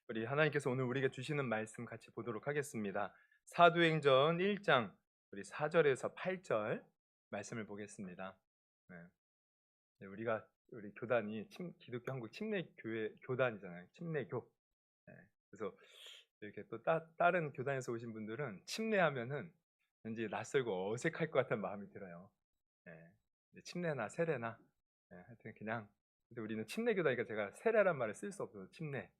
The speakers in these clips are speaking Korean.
우리 하나님께서 오늘 우리에게 주시는 말씀 같이 보도록 하겠습니다. 사도행전 1장 우리 4절에서 8절 말씀을 보겠습니다. 네. 우리 교단이 기독교 한국 침례교회 교단이잖아요. 침례교. 네. 그래서 이렇게 또 다른 교단에서 오신 분들은 침례하면은 왠지 낯설고 어색할 것 같은 마음이 들어요. 네. 침례나 세례나 하여튼 그냥 근데 우리는 침례교다니까 제가 세례란 말을 쓸 수 없어서 침례.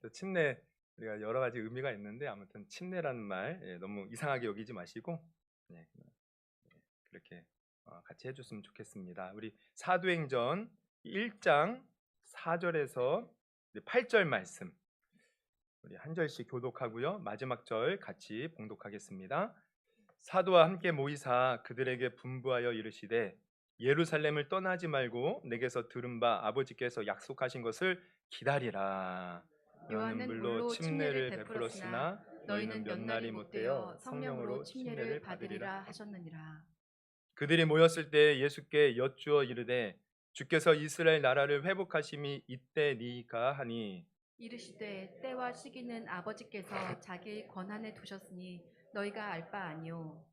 또 침례 우리가 여러 가지 의미가 있는데 아무튼 침례라는 말 너무 이상하게 여기지 마시고 그렇게 같이 해줬으면 좋겠습니다. 우리 사도행전 1장 4절에서 8절 말씀 우리 한 절씩 교독하고요. 마지막 절 같이 봉독하겠습니다. 사도와 함께 모이사 그들에게 분부하여 이르시되 예루살렘을 떠나지 말고 내게서 들은 바 아버지께서 약속하신 것을 기다리라. 요한은 요한은 물로 물로 침례를 침례를 베풀었으나 베풀었으나 너희는 너희는 몇 몇 날이 날이 못 못 되어 되어 성령으로 성령으로 침례를 침례를 받으리라. 받으리라 하셨느니라. 그들이 모였을 때 예수께 여쭈어 이르되 주께서 이스라엘 나라를 회복하심이 이때니까 하니 이르시되 때와 시기는 아버지께서 자기 권한에 두셨으니 너희가 알 바 아니요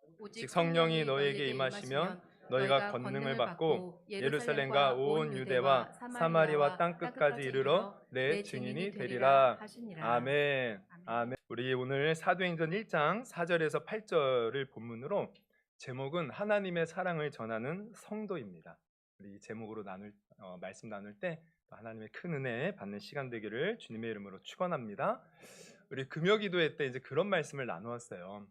즉 오직 성령이 성령이 너희에게 너희에게 임하시면 임하시면 너희가 너희가 권능을 권능을 받고 받고 예루살렘과 예루살렘과 온 온 유대와 유대와 사마리아와 사마리아와 땅 끝까지 땅끝까지 이르러 이르러 내 내 증인이 증인이 되리라 되리라. 하시니라. 아멘. 아멘. 아멘. 우리 오늘 사도행전 1장 4절에서 8절을 본문으로 제목은 하나님의 사랑을 전하는 성도입니다. 우리 이 제목으로 말씀 나눌 때 하나님의 큰 은혜 받는 시간 되기를 주님의 이름으로 축원합니다. 우리 금요기도회 때 이제 그런 말씀을 나누었어요.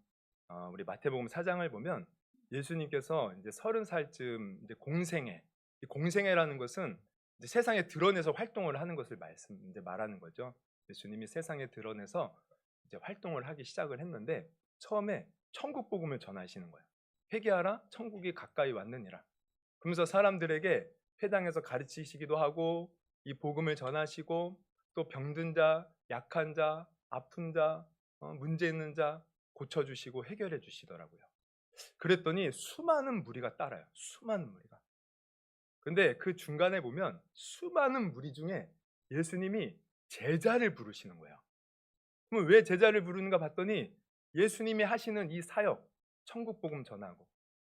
우리 마태복음 4장을 보면 예수님께서 이제 30살쯤 이제 공생애, 이 공생애라는 것은 이제 세상에 드러내서 활동을 하는 것을 이제 말하는 거죠. 예수님이 세상에 드러내서 이제 활동을 하기 시작을 했는데 처음에 천국 복음을 전하시는 거예요. 회개하라, 천국이 가까이 왔느니라. 그러면서 사람들에게 회당에서 가르치시기도 하고 이 복음을 전하시고 또 병든 자, 약한 자, 아픈 자, 문제 있는 자 고쳐주시고 해결해 주시더라고요. 그랬더니 수많은 무리가 따라요. 수많은 무리가. 근데 그 중간에 보면 수많은 무리 중에 예수님이 제자를 부르시는 거예요. 그럼 왜 제자를 부르는가 봤더니 예수님이 하시는 이 사역, 천국 복음 전하고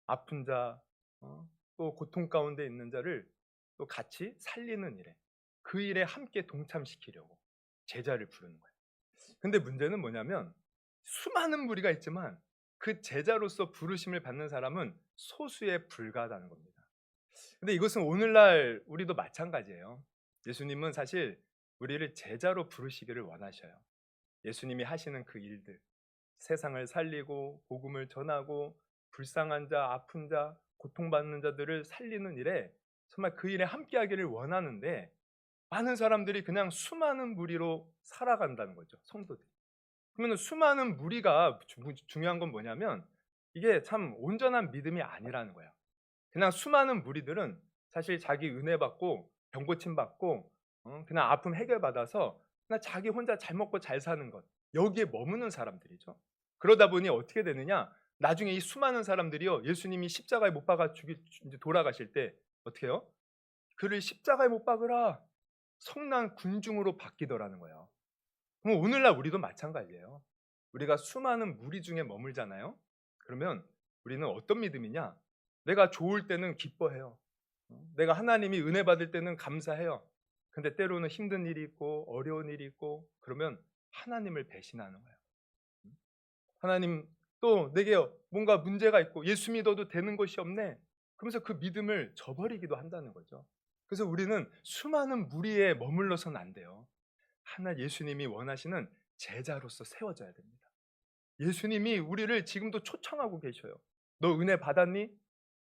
아픈 자, 또 고통 가운데 있는 자를 또 같이 살리는 일에 그 일에 함께 동참시키려고 제자를 부르는 거예요. 근데 문제는 뭐냐면 수많은 무리가 있지만 그 제자로서 부르심을 받는 사람은 소수에 불과하다는 겁니다. 근데 이것은 오늘날 우리도 마찬가지예요. 예수님은 사실 우리를 제자로 부르시기를 원하셔요. 예수님이 하시는 그 일들, 세상을 살리고 복음을 전하고 불쌍한 자, 아픈 자, 고통받는 자들을 살리는 일에 정말 그 일에 함께하기를 원하는데 많은 사람들이 그냥 수많은 무리로 살아간다는 거죠. 성도들이. 그러면 수많은 무리가 중요한 건 뭐냐면 이게 참 온전한 믿음이 아니라는 거예요. 그냥 수많은 무리들은 사실 자기 은혜 받고 병 고침 받고 그냥 아픔 해결 받아서 그냥 자기 혼자 잘 먹고 잘 사는 것 여기에 머무는 사람들이죠. 그러다 보니 어떻게 되느냐? 나중에 이 수많은 사람들이요 예수님이 십자가에 못 박아 이제 돌아가실 때 어떻게 해요? 그를 십자가에 못 박으라 성난 군중으로 바뀌더라는 거예요. 그럼 오늘날 우리도 마찬가지예요. 우리가 수많은 무리 중에 머물잖아요. 그러면 우리는 어떤 믿음이냐? 내가 좋을 때는 기뻐해요. 내가 하나님이 은혜 받을 때는 감사해요. 근데 때로는 힘든 일이 있고 어려운 일이 있고 그러면 하나님을 배신하는 거예요. 하나님 또 내게 뭔가 문제가 있고 예수 믿어도 되는 것이 없네. 그러면서 그 믿음을 저버리기도 한다는 거죠. 그래서 우리는 수많은 무리에 머물러서는 안 돼요. 하나 예수님이 원하시는 제자로서 세워져야 됩니다. 예수님이 우리를 지금도 초청하고 계셔요. 너 은혜 받았니?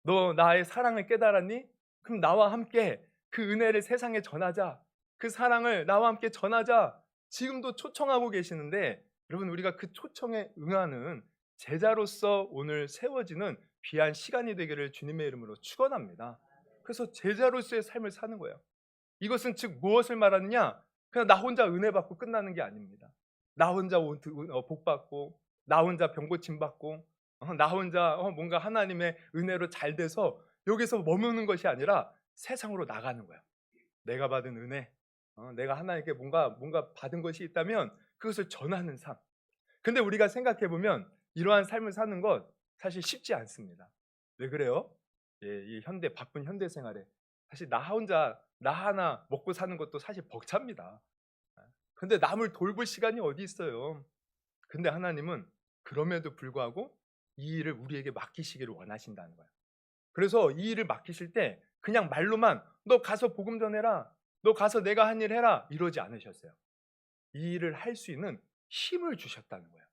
너 나의 사랑을 깨달았니? 그럼 나와 함께 그 은혜를 세상에 전하자. 그 사랑을 나와 함께 전하자. 지금도 초청하고 계시는데 여러분 우리가 그 초청에 응하는 제자로서 오늘 세워지는 귀한 시간이 되기를 주님의 이름으로 축원합니다. 그래서 제자로서의 삶을 사는 거예요. 이것은 즉 무엇을 말하느냐? 그냥 나 혼자 은혜 받고 끝나는 게 아닙니다. 나 혼자 복 받고 나 혼자 병 고침 받고 나 혼자 뭔가 하나님의 은혜로 잘 돼서 여기서 머무는 것이 아니라 세상으로 나가는 거예요. 내가 받은 은혜, 내가 하나님께 뭔가 받은 것이 있다면 그것을 전하는 삶. 근데 우리가 생각해 보면 이러한 삶을 사는 것 사실 쉽지 않습니다. 왜 그래요? 예, 이 바쁜 현대 생활에 사실 나 혼자 나 하나 먹고 사는 것도 사실 벅찹니다. 근데 남을 돌볼 시간이 어디 있어요? 근데 하나님은 그럼에도 불구하고 이 일을 우리에게 맡기시기를 원하신다는 거예요. 그래서 이 일을 맡기실 때 그냥 말로만 너 가서 복음 전해라, 너 가서 내가 한 일 해라 이러지 않으셨어요. 이 일을 할 수 있는 힘을 주셨다는 거예요.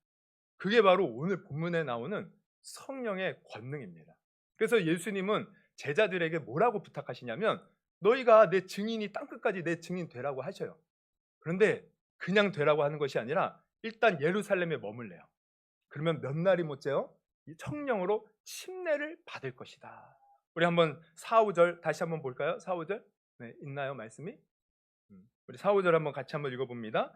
그게 바로 오늘 본문에 나오는 성령의 권능입니다. 그래서 예수님은 제자들에게 뭐라고 부탁하시냐면 너희가 내 증인이 땅끝까지 내 증인 되라고 하셔요. 그런데 그냥 되라고 하는 것이 아니라 일단 예루살렘에 머물래요. 그러면 몇 날이 못째요? 이 성령으로 침례를 받을 것이다. 우리 한번 4, 5절 다시 한번 볼까요? 4, 5절 네, 있나요 말씀이? 우리 4, 5절 한번 같이 한번 읽어봅니다.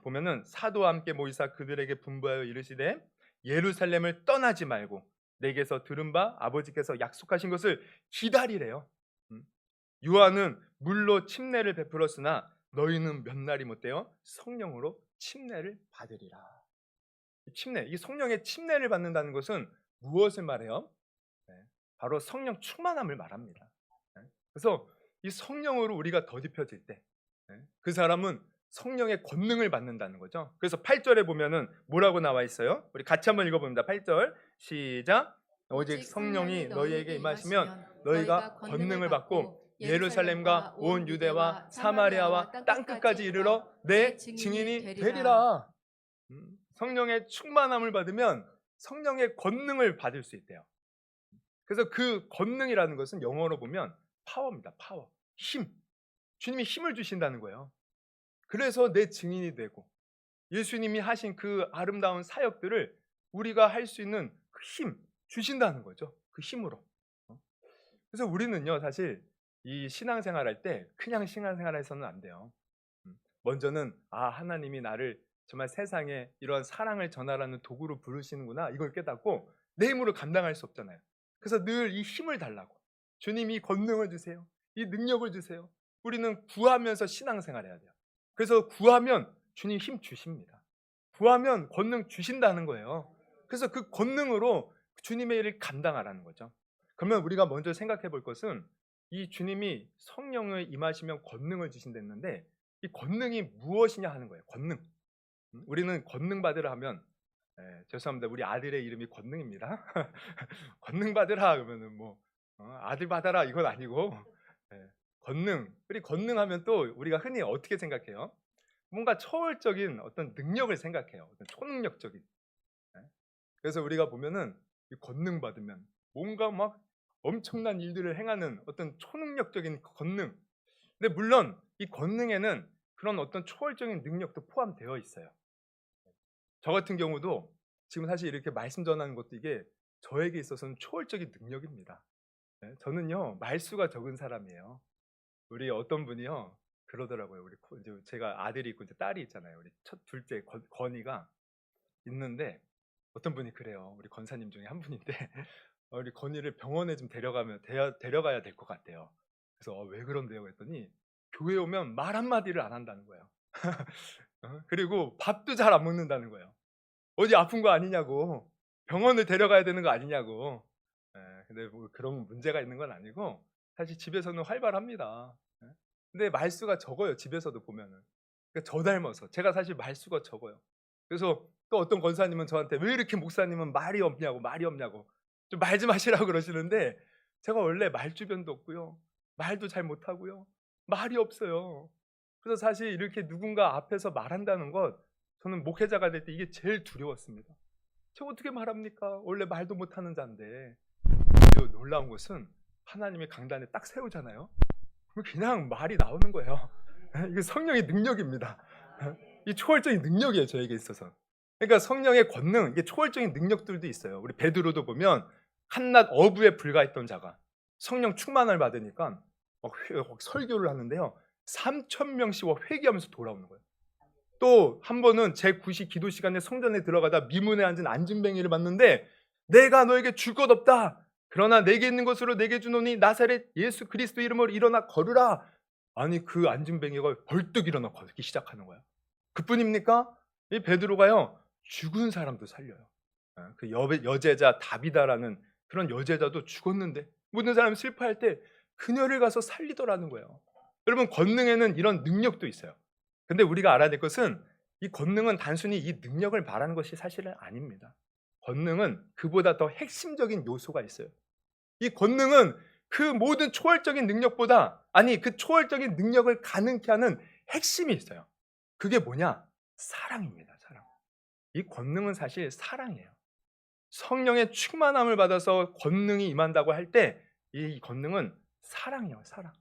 보면은 사도와 함께 모이사 그들에게 분부하여 이르시되 예루살렘을 떠나지 말고 내게서 들은 바 아버지께서 약속하신 것을 기다리래요. 요한은 물로 침례를 베풀었으나 너희는 몇 날이 못되어 성령으로 침례를 받으리라. 이 성령의 침례를 받는다는 것은 무엇을 말해요? 바로 성령 충만함을 말합니다. 그래서 이 성령으로 우리가 덧입혀질 때 그 사람은 성령의 권능을 받는다는 거죠. 그래서 8절에 보면은 뭐라고 나와 있어요? 우리 같이 한번 읽어봅니다. 8절 시작. 오직 성령이 너희에게 임하시면 너희가 권능을 받고 예루살렘과 온 유대와 사마리아와 땅끝까지 이르러 내 증인이 되리라. 성령의 충만함을 받으면 성령의 권능을 받을 수 있대요. 그래서 그 권능이라는 것은 영어로 보면 파워입니다. 파워, 힘. 주님이 힘을 주신다는 거예요. 그래서 내 증인이 되고 예수님이 하신 그 아름다운 사역들을 우리가 할 수 있는 그 힘 주신다는 거죠. 그 힘으로. 그래서 우리는요 사실 이 신앙생활 할 때 그냥 신앙생활 해서는 안 돼요. 먼저는 하나님이 나를 정말 세상에 이런 사랑을 전하라는 도구로 부르시는구나 이걸 깨닫고 내 힘으로 감당할 수 없잖아요. 그래서 늘 이 힘을 달라고 주님이 권능을 주세요. 이 능력을 주세요. 우리는 구하면서 신앙생활 해야 돼요. 그래서 구하면 주님 힘 주십니다. 구하면 권능 주신다는 거예요. 그래서 그 권능으로 주님의 일을 감당하라는 거죠. 그러면 우리가 먼저 생각해 볼 것은 이 주님이 성령을 임하시면 권능을 주신다는데 이 권능이 무엇이냐 하는 거예요. 권능. 우리는 권능 받으라 하면 죄송합니다. 우리 아들의 이름이 권능입니다. 권능 받으라 그러면은 아들 받아라 이건 아니고 권능. 우리 권능하면 또 우리가 흔히 어떻게 생각해요? 뭔가 초월적인 어떤 능력을 생각해요. 어떤 초능력적인. 그래서 우리가 보면은 이 권능 받으면 뭔가 막 엄청난 일들을 행하는 어떤 초능력적인 권능. 근데 물론 이 권능에는 그런 어떤 초월적인 능력도 포함되어 있어요. 저 같은 경우도 지금 사실 이렇게 말씀 전하는 것도 이게 저에게 있어서는 초월적인 능력입니다. 저는요 말수가 적은 사람이에요. 우리 어떤 분이요 그러더라고요. 우리 이제 제가 아들이 있고 이제 딸이 있잖아요. 우리 둘째 건이가 있는데 어떤 분이 그래요. 우리 권사님 중에 한 분인데 우리 건이를 병원에 좀 데려가야 될 것 같대요. 그래서 왜 그런데요? 그랬더니 교회 오면 말 한마디를 안 한다는 거예요. 그리고 밥도 잘 안 먹는다는 거예요. 어디 아픈 거 아니냐고, 병원을 데려가야 되는 거 아니냐고. 근데 뭐 그런 문제가 있는 건 아니고 사실 집에서는 활발합니다. 근데 말수가 적어요. 집에서도 보면은. 그러니까 저 닮아서 제가 사실 말수가 적어요. 그래서 또 어떤 권사님은 저한테 왜 이렇게 목사님은 말이 없냐고 좀 말 좀 하시라고 그러시는데 제가 원래 말주변도 없고요. 말도 잘 못하고요. 말이 없어요. 그래서 사실 이렇게 누군가 앞에서 말한다는 것 저는 목회자가 될 때 이게 제일 두려웠습니다. 제가 어떻게 말합니까? 원래 말도 못하는 자인데. 근데 놀라운 것은 하나님의 강단에 딱 세우잖아요. 그냥 말이 나오는 거예요. 이게 성령의 능력입니다. 이 초월적인 능력이에요. 저에게 있어서. 그러니까 성령의 권능, 이게 초월적인 능력들도 있어요. 우리 베드로도 보면 한낱 어부에 불과했던 자가 성령 충만을 받으니까 막 설교를 하는데요. 3,000명씩 회개하면서 돌아오는 거예요. 또 한 번은 제9시 기도 시간에 성전에 들어가다 미문에 앉은 안진뱅이를 봤는데 내가 너에게 줄 것 없다. 그러나 내게 있는 것으로 내게 주노니 나사렛 예수 그리스도 이름으로 일어나 걸으라. 아니 그 안진뱅이가 벌떡 일어나 걷기 시작하는 거야. 그뿐입니까? 이 베드로가요 죽은 사람도 살려요. 그 여제자 다비다라는 그런 여제자도 죽었는데 모든 사람이 슬퍼할 때 그녀를 가서 살리더라는 거예요. 여러분 권능에는 이런 능력도 있어요. 근데 우리가 알아야 될 것은 이 권능은 단순히 이 능력을 말하는 것이 사실은 아닙니다. 권능은 그보다 더 핵심적인 요소가 있어요. 이 권능은 그 모든 초월적인 능력보다 아니 그 초월적인 능력을 가능케 하는 핵심이 있어요. 그게 뭐냐? 사랑입니다. 사랑. 이 권능은 사실 사랑이에요. 성령의 충만함을 받아서 권능이 임한다고 할 때 이 권능은 사랑이에요. 사랑.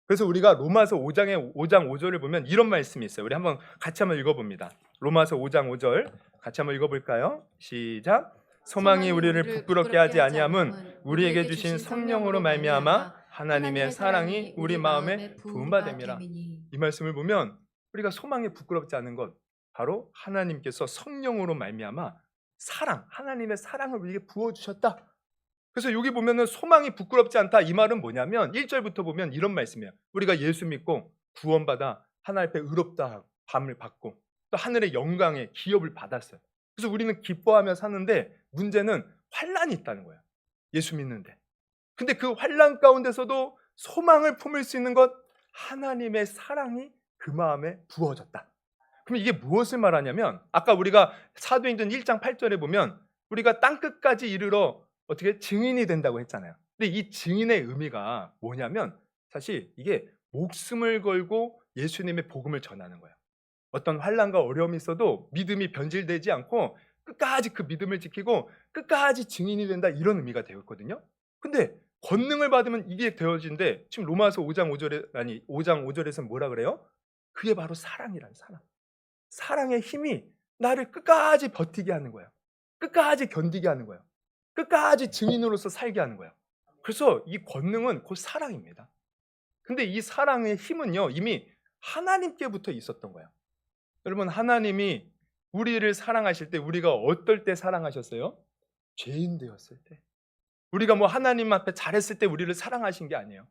그래서 우리가 로마서 5장 5절을 보면 이런 말씀이 있어요. 우리 같이 한번 읽어봅니다. 로마서 5장 5절 같이 한번 읽어볼까요? 시작. 소망이 우리를 부끄럽게 하지 아니함은 우리에게 주신 성령으로 말미암아 하나님의 사랑이 우리 마음에 부음받음이라. 이 말씀을 보면 우리가 소망에 부끄럽지 않은 것 바로 하나님께서 성령으로 말미암아 사랑, 하나님의 사랑을 우리에게 부어주셨다. 그래서 여기 보면은 소망이 부끄럽지 않다. 이 말은 뭐냐면 1절부터 보면 이런 말씀이에요. 우리가 예수 믿고 구원받아 하나님 앞에 의롭다 함을 받고 또 하늘의 영광의 기업을 받았어요. 그래서 우리는 기뻐하며 사는데 문제는 환란이 있다는 거예요. 예수 믿는데. 근데 그 환란 가운데서도 소망을 품을 수 있는 것 하나님의 사랑이 그 마음에 부어졌다. 그럼 이게 무엇을 말하냐면 아까 우리가 사도행전 1장 8절에 보면 우리가 땅끝까지 이르러 어떻게 증인이 된다고 했잖아요. 근데 이 증인의 의미가 뭐냐면 사실 이게 목숨을 걸고 예수님의 복음을 전하는 거예요. 어떤 환난과 어려움이 있어도 믿음이 변질되지 않고 끝까지 그 믿음을 지키고 끝까지 증인이 된다 이런 의미가 되어 있거든요. 근데 권능을 받으면 이게 되어진데 지금 로마서 5장 5절에서는 뭐라 그래요? 그게 바로 사랑이란 사랑. 사랑의 힘이 나를 끝까지 버티게 하는 거예요. 끝까지 견디게 하는 거예요. 끝까지 증인으로서 살게 하는 거예요. 그래서 이 권능은 곧 사랑입니다. 근데 이 사랑의 힘은요 이미 하나님께부터 있었던 거예요. 여러분 하나님이 우리를 사랑하실 때 우리가 어떨 때 사랑하셨어요? 죄인 되었을 때. 우리가 뭐 하나님 앞에 잘했을 때 우리를 사랑하신 게 아니에요.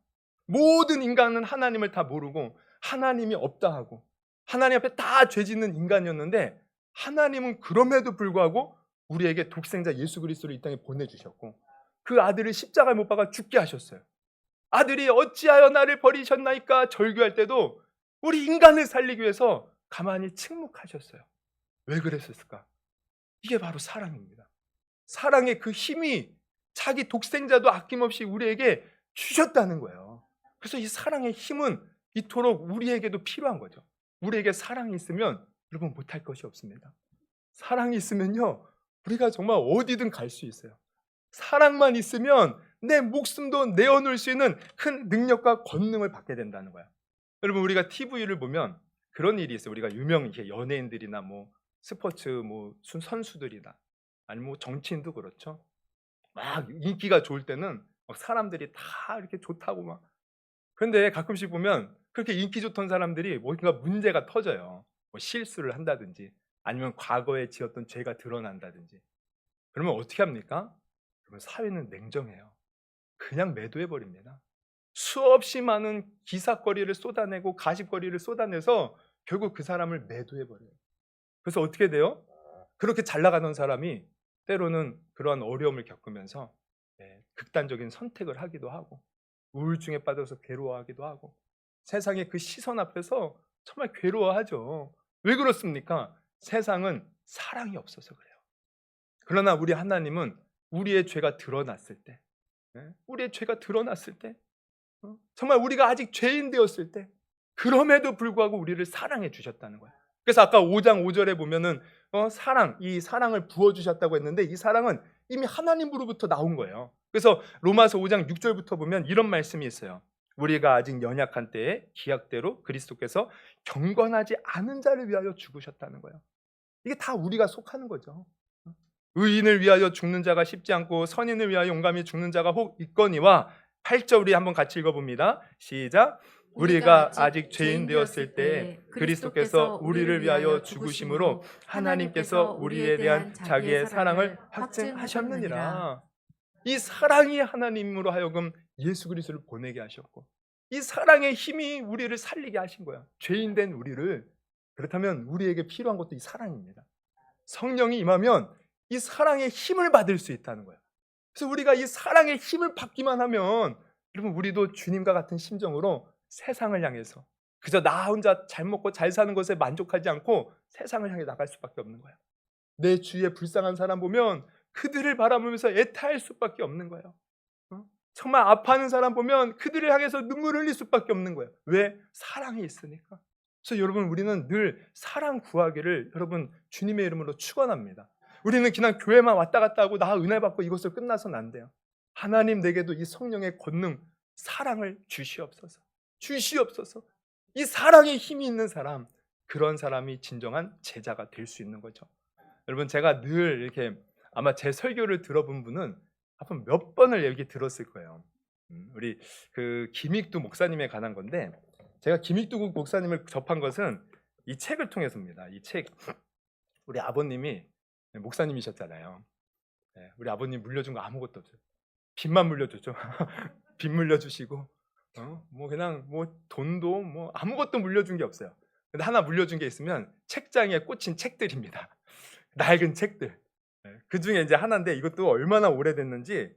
모든 인간은 하나님을 다 모르고 하나님이 없다 하고 하나님 앞에 다 죄 짓는 인간이었는데 하나님은 그럼에도 불구하고 우리에게 독생자 예수 그리스도를 이 땅에 보내주셨고 그 아들을 십자가에 못 박아 죽게 하셨어요. 아들이 어찌하여 나를 버리셨나이까 절규할 때도 우리 인간을 살리기 위해서 가만히 침묵하셨어요. 왜 그랬을까? 이게 바로 사랑입니다. 사랑의 그 힘이 자기 독생자도 아낌없이 우리에게 주셨다는 거예요. 그래서 이 사랑의 힘은 이토록 우리에게도 필요한 거죠. 우리에게 사랑이 있으면 여러분 못할 것이 없습니다. 사랑이 있으면요 우리가 정말 어디든 갈 수 있어요. 사랑만 있으면 내 목숨도 내어놓을 수 있는 큰 능력과 권능을 받게 된다는 거야. 여러분 우리가 TV를 보면 그런 일이 있어요. 우리가 유명 연예인들이나 뭐 스포츠 뭐 선수들이나 아니면 뭐 정치인도 그렇죠. 막 인기가 좋을 때는 막 사람들이 다 이렇게 좋다고 막. 그런데 가끔씩 보면 그렇게 인기 좋던 사람들이 뭔가 문제가 터져요. 뭐 실수를 한다든지 아니면 과거에 지었던 죄가 드러난다든지. 그러면 어떻게 합니까? 그러면 사회는 냉정해요. 그냥 매도해 버립니다. 수없이 많은 기사거리를 쏟아내고 가십거리를 쏟아내서 결국 그 사람을 매도해 버려요. 그래서 어떻게 돼요? 그렇게 잘 나가던 사람이 때로는 그러한 어려움을 겪으면서 극단적인 선택을 하기도 하고 우울증에 빠져서 괴로워하기도 하고 세상의 그 시선 앞에서 정말 괴로워하죠. 왜 그렇습니까? 세상은 사랑이 없어서 그래요. 그러나 우리 하나님은 우리의 죄가 드러났을 때 우리의 죄가 드러났을 때 정말 우리가 아직 죄인 되었을 때 그럼에도 불구하고 우리를 사랑해 주셨다는 거예요. 그래서 아까 5장 5절에 보면은 이 사랑을 부어주셨다고 했는데 이 사랑은 이미 하나님으로부터 나온 거예요. 그래서 로마서 5장 6절부터 보면 이런 말씀이 있어요. 우리가 아직 연약한 때에 기약대로 그리스도께서 경건하지 않은 자를 위하여 죽으셨다는 거예요. 이게 다 우리가 속하는 거죠. 의인을 위하여 죽는 자가 쉽지 않고 선인을 위하여 용감히 죽는 자가 혹 있거니와 8절 우리 한번 같이 읽어봅니다. 시작. 우리가 아직 죄인 되었을 때 그리스도께서 우리를 위하여 죽으심으로 하나님께서 우리에 대한 자기의 사랑을 확증하셨느니라. 이 사랑이 하나님으로 하여금 예수 그리스도를 보내게 하셨고 이 사랑의 힘이 우리를 살리게 하신 거야. 죄인 된 우리를. 그렇다면 우리에게 필요한 것도 이 사랑입니다. 성령이 임하면 이 사랑의 힘을 받을 수 있다는 거예요. 그래서 우리가 이 사랑의 힘을 받기만 하면 여러분 우리도 주님과 같은 심정으로 세상을 향해서 그저 나 혼자 잘 먹고 잘 사는 것에 만족하지 않고 세상을 향해 나갈 수밖에 없는 거예요. 내 주위에 불쌍한 사람 보면 그들을 바라보면서 애타할 수밖에 없는 거예요. 정말 아파하는 사람 보면 그들을 향해서 눈물을 흘릴 수밖에 없는 거예요. 왜? 사랑이 있으니까. 그래서 여러분 우리는 늘 사랑 구하기를 여러분 주님의 이름으로 축원합니다. 우리는 그냥 교회만 왔다 갔다 하고 나 은혜 받고 이것으로 끝나서는 안 돼요. 하나님 내게도 이 성령의 권능 사랑을 주시옵소서. 주시옵소서. 이 사랑의 힘이 있는 사람, 그런 사람이 진정한 제자가 될 수 있는 거죠. 여러분 제가 늘 이렇게 아마 제 설교를 들어본 분은 한번 몇 번을 얘기 들었을 거예요. 우리 그 김익두 목사님에 관한 건데 제가 김익두 목사님을 접한 것은 이 책을 통해서입니다. 이 책 우리 아버님이 목사님이셨잖아요. 네, 우리 아버님 물려준 거 아무것도 없어요. 빚만 물려주죠. 빚 물려주시고 뭐 그냥 뭐 돈도 뭐 아무것도 물려준 게 없어요. 근데 하나 물려준 게 있으면 책장에 꽂힌 책들입니다. 낡은 책들. 그 중에 이제 하나인데 이것도 얼마나 오래됐는지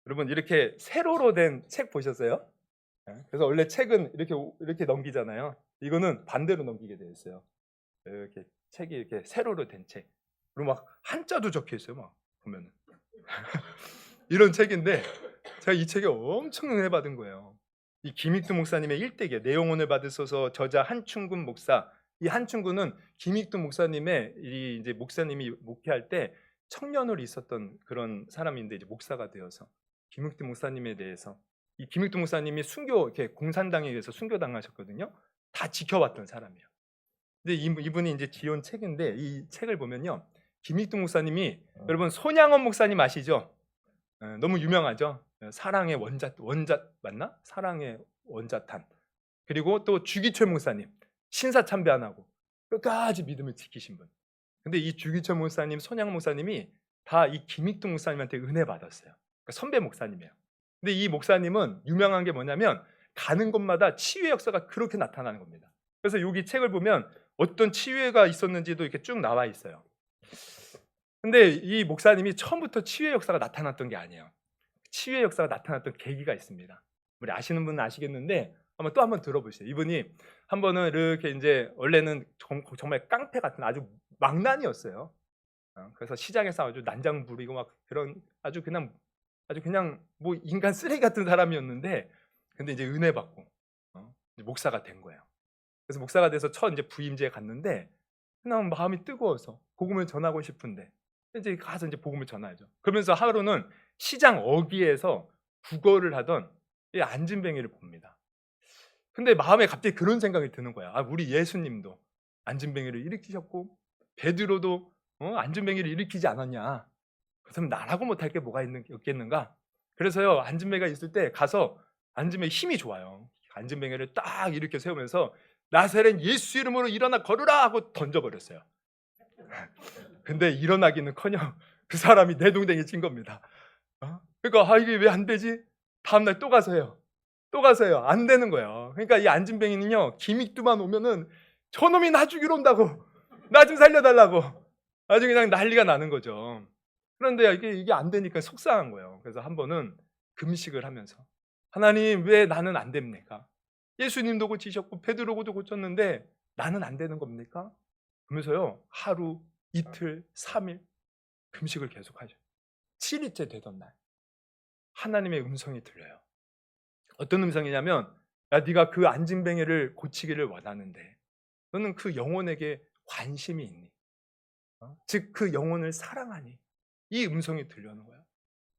여러분 이렇게 세로로 된 책 보셨어요? 그래서 원래 책은 이렇게 넘기잖아요. 이거는 반대로 넘기게 되어 있어요. 이렇게 책이 이렇게 세로로 된 책. 그리고 막 한자도 적혀 있어요. 막 보면은 이런 책인데 제가 이 책에 엄청 은혜 받은 거예요. 이 김익두 목사님의 일대기에 내 영혼을 받으소서 저자 한충근 목사. 이 한충근은 김익두 목사님의 이제 목사님이 목회할 때 청년으로 있었던 그런 사람인데 이제 목사가 되어서 김익두 목사님에 대해서 이 김익두 목사님이 이렇게 공산당에 의해서 순교당하셨거든요. 다 지켜왔던 사람이에요. 근데 이분이 이제 지은 책인데 이 책을 보면요, 김익두 목사님이 여러분 손양원 목사님 아시죠? 너무 유명하죠. 사랑의 원잣 맞나? 사랑의 원자탄. 그리고 또 주기철 목사님 신사참배 안 하고 끝까지 믿음을 지키신 분. 근데 이 주기철 목사님, 손양 목사님이 다 이 김익두 목사님한테 은혜 받았어요. 그러니까 선배 목사님이에요. 근데 이 목사님은 유명한 게 뭐냐면 가는 곳마다 치유의 역사가 그렇게 나타나는 겁니다. 그래서 여기 책을 보면 어떤 치유가 있었는지도 이렇게 쭉 나와 있어요. 근데 이 목사님이 처음부터 치유의 역사가 나타났던 게 아니에요. 치유의 역사가 나타났던 계기가 있습니다. 우리 아시는 분은 아시겠는데 한번 들어보세요. 이분이 한 번은 이렇게 이제 원래는 정말 깡패 같은 아주 망난이었어요. 그래서 시장에서 아주 난장 부리고 막 그런 아주 그냥 뭐 인간 쓰레기 같은 사람이었는데 근데 이제 은혜 받고 이제 목사가 된 거예요. 그래서 목사가 돼서 첫 이제 부임제에 갔는데 그냥 마음이 뜨거워서 복음을 전하고 싶은데 이제 가서 이제 복음을 전하죠. 그러면서 하루는 시장 어귀에서 구걸을 하던 이 안진뱅이를 봅니다. 근데 마음에 갑자기 그런 생각이 드는 거야. 우리 예수님도 안진뱅이를 일으키셨고 베드로도 안진뱅이를 일으키지 않았냐. 그렇다면 나라고 못할 게 뭐가 없겠는가. 그래서요 안진뱅이가 있을 때 가서 안진뱅이 힘이 좋아요. 안진뱅이를 딱 이렇게 세우면서 나사렛 예수 이름으로 일어나 걸으라 하고 던져버렸어요. 근데 일어나기는커녕 그 사람이 내동댕이 친 겁니다. 그러니까 이게 왜 안 되지? 다음날 또 가서요. 안 되는 거예요. 그러니까 이 안진뱅이는요 김익두만 오면은 저놈이 나 죽이러 온다고, 나 좀 살려달라고 아주 그냥 난리가 나는 거죠. 그런데 이게 안 되니까 속상한 거예요. 그래서 한 번은 금식을 하면서 하나님 왜 나는 안 됩니까? 예수님도 고치셨고 베드로도 고쳤는데 나는 안 되는 겁니까? 그러면서요 하루, 이틀, 3일 금식을 계속하죠. 7일째 되던 날 하나님의 음성이 들려요. 어떤 음성이냐면 야 네가 그 안진뱅이를 고치기를 원하는데 너는 그 영혼에게 관심이 있니? 즉 그 영혼을 사랑하니? 이 음성이 들려오는 거예요.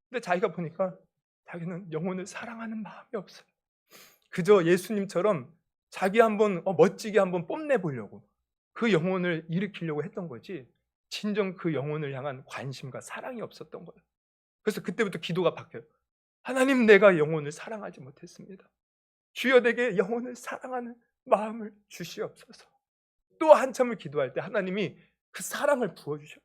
근데 자기가 보니까 자기는 영혼을 사랑하는 마음이 없어요. 그저 예수님처럼 자기 한번 멋지게 한번 뽐내 보려고 그 영혼을 일으키려고 했던 거지 진정 그 영혼을 향한 관심과 사랑이 없었던 거예요. 그래서 그때부터 기도가 바뀌어요. 하나님 내가 영혼을 사랑하지 못했습니다. 주여 내게 영혼을 사랑하는 마음을 주시옵소서. 또 한참을 기도할 때 하나님이 그 사랑을 부어주셔요.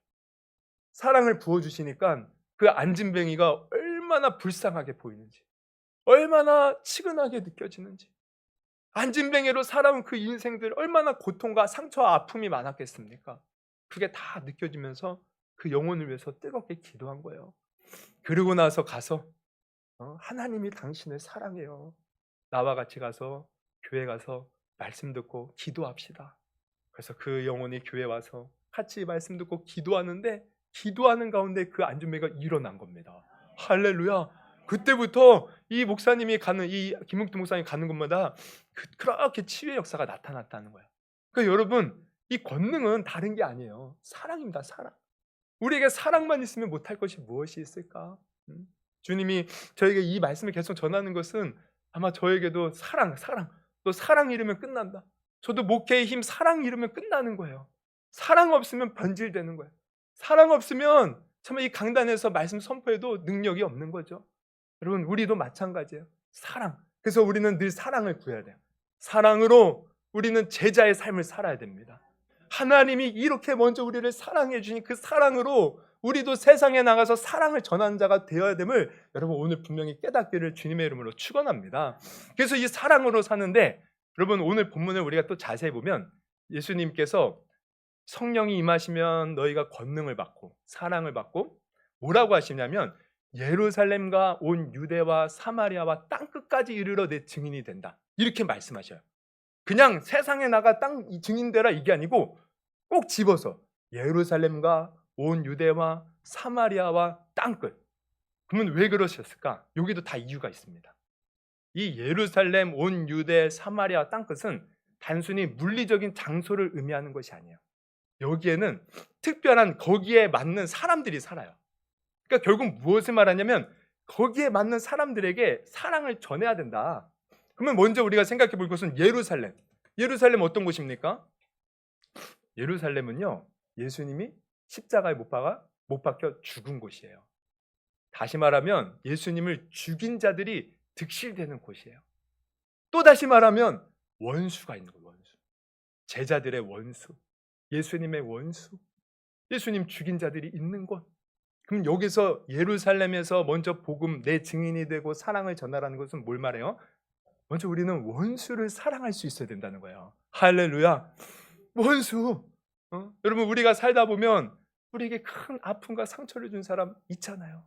사랑을 부어주시니까 그 안진뱅이가 얼마나 불쌍하게 보이는지 얼마나 치근하게 느껴지는지 안진뱅이로 살아온 그 인생들 얼마나 고통과 상처와 아픔이 많았겠습니까? 그게 다 느껴지면서 그 영혼을 위해서 뜨겁게 기도한 거예요. 그러고 나서 가서 하나님이 당신을 사랑해요. 나와 같이 가서 교회 가서 말씀 듣고 기도합시다. 그래서 그 영혼이 교회 와서 같이 말씀 듣고 기도하는데 기도하는 가운데 그 안준배가 일어난 겁니다. 할렐루야. 그때부터 이 목사님이 가는 이 김웅태 목사님이 가는 곳마다 그렇게 치유의 역사가 나타났다는 거예요. 그러니까 여러분 이 권능은 다른 게 아니에요. 사랑입니다. 사랑. 우리에게 사랑만 있으면 못할 것이 무엇이 있을까? 주님이 저에게 이 말씀을 계속 전하는 것은 아마 저에게도 사랑 또 사랑 잃으면 끝난다. 저도 목회의 힘 사랑 잃으면 끝나는 거예요. 사랑 없으면 변질되는 거예요. 사랑 없으면 정말 이 강단에서 말씀 선포해도 능력이 없는 거죠. 여러분 우리도 마찬가지예요. 사랑. 그래서 우리는 늘 사랑을 구해야 돼요. 사랑으로 우리는 제자의 삶을 살아야 됩니다. 하나님이 이렇게 먼저 우리를 사랑해 주신 그 사랑으로 우리도 세상에 나가서 사랑을 전하는 자가 되어야 됨을 여러분 오늘 분명히 깨닫기를 주님의 이름으로 축원합니다. 그래서 이 사랑으로 사는데 여러분 오늘 본문을 우리가 또 자세히 보면 예수님께서 성령이 임하시면 너희가 권능을 받고 사랑을 받고 뭐라고 하시냐면 예루살렘과 온 유대와 사마리아와 땅끝까지 이르러 내 증인이 된다. 이렇게 말씀하셔요. 그냥 세상에 나가 땅 증인되라 이게 아니고 꼭 집어서 예루살렘과 온 유대와 사마리아와 땅끝. 그러면 왜 그러셨을까? 여기도 다 이유가 있습니다. 이 예루살렘, 온 유대, 사마리아 땅끝은 단순히 물리적인 장소를 의미하는 것이 아니에요. 여기에는 특별한 거기에 맞는 사람들이 살아요. 그러니까 결국 무엇을 말하냐면 거기에 맞는 사람들에게 사랑을 전해야 된다. 그러면 먼저 우리가 생각해 볼 것은 예루살렘. 예루살렘 어떤 곳입니까? 예루살렘은요, 예수님이 십자가에 못 박혀 죽은 곳이에요. 다시 말하면 예수님을 죽인 자들이 득실되는 곳이에요. 또 다시 말하면 원수가 있는 거예요. 원수. 제자들의 원수, 예수님의 원수, 예수님 죽인 자들이 있는 곳. 그럼 여기서 예루살렘에서 먼저 복음 내 증인이 되고 사랑을 전하라는 것은 뭘 말해요? 먼저 우리는 원수를 사랑할 수 있어야 된다는 거예요. 할렐루야. 원수. 여러분 우리가 살다 보면 우리에게 큰 아픔과 상처를 준 사람 있잖아요.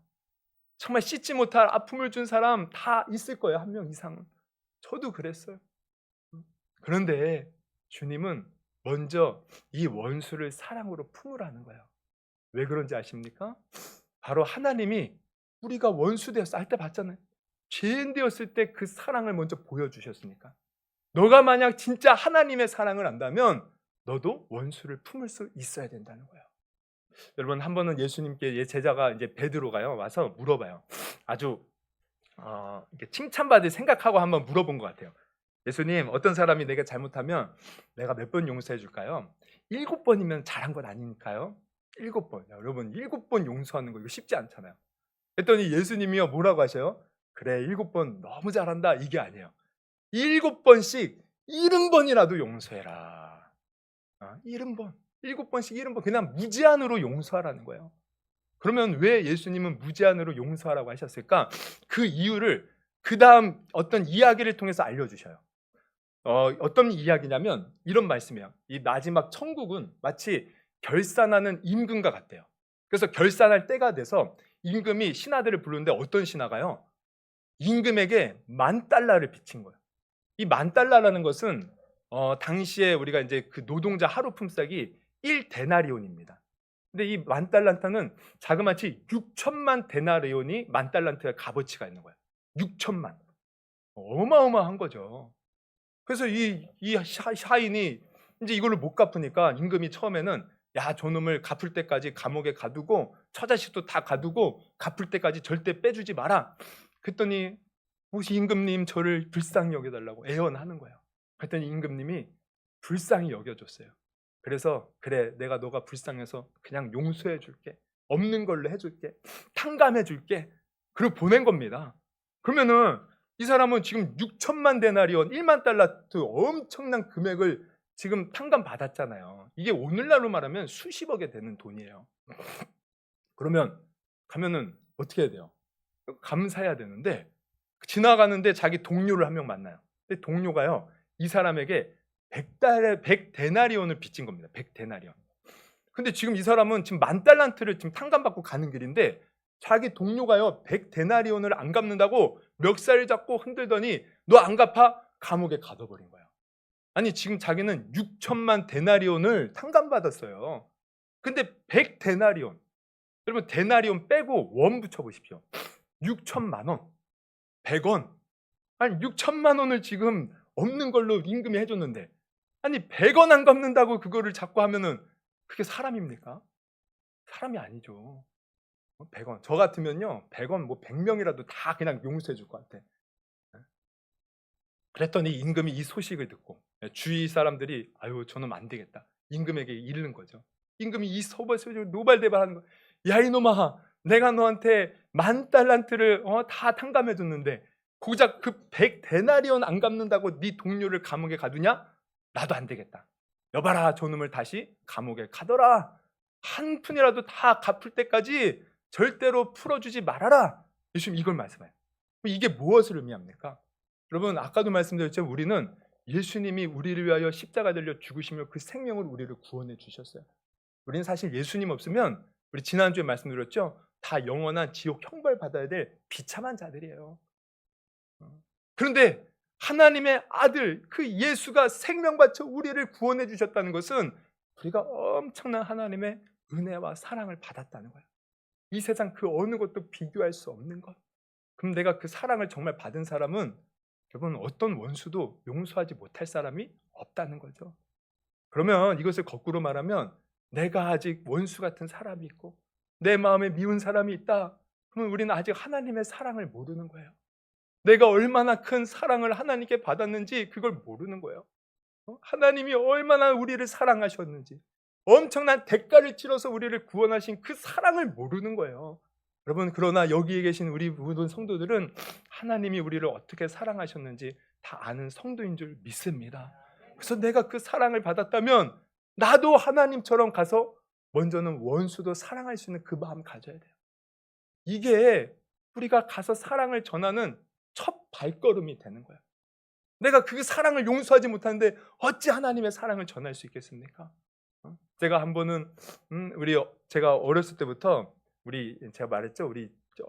정말 씻지 못할 아픔을 준 사람 다 있을 거예요. 한 명 이상은. 저도 그랬어요. 그런데 주님은 먼저 이 원수를 사랑으로 품으라는 거예요. 왜 그런지 아십니까? 바로 하나님이 우리가 원수 되었을 때 봤잖아요. 죄인 되었을 때 그 사랑을 먼저 보여주셨으니까. 너가 만약 진짜 하나님의 사랑을 안다면 너도 원수를 품을 수 있어야 된다는 거예요. 여러분 한 번은 예수님께 제자가 이제 베드로가요 와서 물어봐요. 아주 칭찬받을 생각하고 한번 물어본 것 같아요. 예수님 어떤 사람이 내가 잘못하면 내가 몇 번 용서해 줄까요? 7번이면 잘한 건 아니니까요. 7번. 여러분 7번 용서하는 거 이거 쉽지 않잖아요. 그랬더니 예수님이요 뭐라고 하셔요? 그래 7번 너무 잘한다 이게 아니에요. 7번씩 70번이라도 용서해라. 70번 7번씩 70번 그냥 무제한으로 용서하라는 거예요. 그러면 왜 예수님은 무제한으로 용서하라고 하셨을까? 그 이유를 그 다음 어떤 이야기를 통해서 알려주셔요. 어떤 이야기냐면 이런 말씀이에요. 이 마지막 천국은 마치 결산하는 임금과 같대요. 그래서 결산할 때가 돼서 임금이 신하들을 부르는데 어떤 신하가요? 임금에게 $10,000를 빚진 거예요. 이 $10,000라는 것은 당시에 우리가 이제 그 노동자 하루 품삯이 1데나리온입니다. 근데 이 $10,000는 자그마치 6천만 데나리온이 $10,000의 값어치가 있는 거예요. 6천만. 어마어마한 거죠. 그래서 이 샤인이 이제 이걸로 못 갚으니까 임금이 처음에는 야, 저놈을 갚을 때까지 감옥에 가두고 처자식도 다 가두고 갚을 때까지 절대 빼주지 마라. 그랬더니 혹시 임금님 저를 불쌍히 여겨달라고 애원하는 거예요. 그랬더니 임금님이 불쌍히 여겨줬어요. 그래서 그래 내가 너가 불쌍해서 그냥 용서해 줄게. 없는 걸로 해줄게. 탕감해 줄게. 그리고 보낸 겁니다. 그러면은 이 사람은 지금 6천만 데나리온 1만 달러트 엄청난 금액을 지금 탕감 받았잖아요. 이게 오늘날로 말하면 수십억에 되는 돈이에요. 그러면 가면은 어떻게 해야 돼요? 감사해야 되는데 지나가는데 자기 동료를 한 명 만나요. 근데 동료가요 이 사람에게 100데나리온을 빚진 겁니다. 100데나리온. 근데 지금 이 사람은 지금 10,000달란트를 지금 탕감받고 가는 길인데 자기 동료가요 100데나리온을 안 갚는다고 멱살을 잡고 흔들더니 너 안 갚아? 감옥에 가둬버린 거예요. 아니 지금 자기는 6천만 데나리온을 탕감받았어요. 근데 100데나리온, 여러분 데나리온 빼고 원 붙여보십시오. 6천만 원, 100원, 아니 6천만 원을 지금 없는 걸로 임금이 해줬는데 아니 100원 안 갚는다고 그거를 자꾸 하면은 그게 사람입니까? 사람이 아니죠. 100원. 저 같으면요 100원 뭐 100명이라도 다 그냥 용서해 줄 것 같아. 그랬더니 임금이 이 소식을 듣고 주위 사람들이 아유 저놈 안 되겠다. 임금에게 이르는 거죠. 임금이 이 소식을 노발대발하는 거야. 야 이놈아, 내가 너한테 10,000달란트를 다 탕감해 줬는데 고작 그 100데나리온 안 갚는다고 네 동료를 감옥에 가두냐? 나도 안 되겠다. 여봐라, 저놈을 다시 감옥에 가둬라. 한 푼이라도 다 갚을 때까지 절대로 풀어주지 말아라. 예수님 이걸 말씀해요. 이게 무엇을 의미합니까? 여러분 아까도 말씀드렸죠. 우리는 예수님이 우리를 위하여 십자가 달려 죽으시며 그 생명을 우리를 구원해 주셨어요. 우리는 사실 예수님 없으면 우리 지난주에 말씀드렸죠. 다 영원한 지옥 형벌 받아야 될 비참한 자들이에요. 그런데 하나님의 아들 그 예수가 생명 바쳐 우리를 구원해 주셨다는 것은 우리가 엄청난 하나님의 은혜와 사랑을 받았다는 거예요. 이 세상 그 어느 것도 비교할 수 없는 것. 그럼 내가 그 사랑을 정말 받은 사람은 여러분 어떤 원수도 용서하지 못할 사람이 없다는 거죠. 그러면 이것을 거꾸로 말하면 내가 아직 원수 같은 사람이 있고 내 마음에 미운 사람이 있다. 그러면 우리는 아직 하나님의 사랑을 모르는 거예요. 내가 얼마나 큰 사랑을 하나님께 받았는지 그걸 모르는 거예요. 하나님이 얼마나 우리를 사랑하셨는지 엄청난 대가를 치러서 우리를 구원하신 그 사랑을 모르는 거예요. 여러분 그러나 여기에 계신 우리 모든 성도들은 하나님이 우리를 어떻게 사랑하셨는지 다 아는 성도인 줄 믿습니다. 그래서 내가 그 사랑을 받았다면 나도 하나님처럼 가서 먼저는 원수도 사랑할 수 있는 그 마음 가져야 돼요. 이게 우리가 가서 사랑을 전하는 첫 발걸음이 되는 거예요. 내가 그 사랑을 용서하지 못하는데 어찌 하나님의 사랑을 전할 수 있겠습니까? 제가 한 번은 제가 어렸을 때부터 제가 말했죠.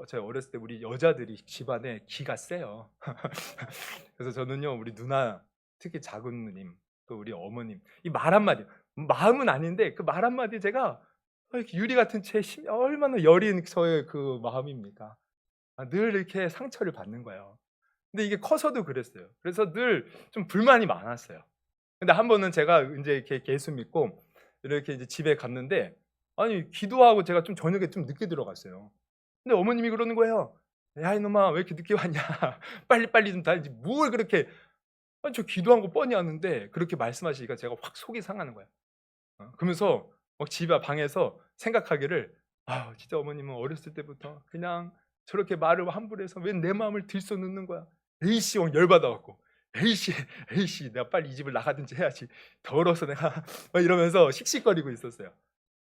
제가 어렸을 때 우리 여자들이 집안에 기가 세요. 그래서 저는요 우리 누나, 특히 작은 누님, 또 우리 어머님 이 말 한마디, 마음은 아닌데 그 말 한마디 제가 이렇게 유리 같은 제 얼마나 여린 저의 그 마음입니까? 늘 이렇게 상처를 받는 거예요. 근데 이게 커서도 그랬어요. 그래서 늘 좀 불만이 많았어요. 근데 한 번은 제가 이제 이렇게 예수 믿고 이렇게 이제 집에 갔는데 아니 기도하고 제가 좀 저녁에 좀 늦게 들어갔어요. 근데 어머님이 그러는 거예요. 야 이놈아 왜 이렇게 늦게 왔냐? 빨리 좀 다니지 뭘 그렇게. 아니 저 기도한 거 뻔히 아는데 그렇게 말씀하시니까 제가 확 속이 상하는 거예요. 그러면서 막 집에 방에서 생각하기를 아 진짜 어머님은 어렸을 때부터 그냥 저렇게 말을 함부로 해서 왜 내 마음을 들썩놓는 거야. 에이씨 막 열받아갖고 에이씨 내가 빨리 이 집을 나가든지 해야지. 더러워서 내가 막 이러면서 씩씩거리고 있었어요.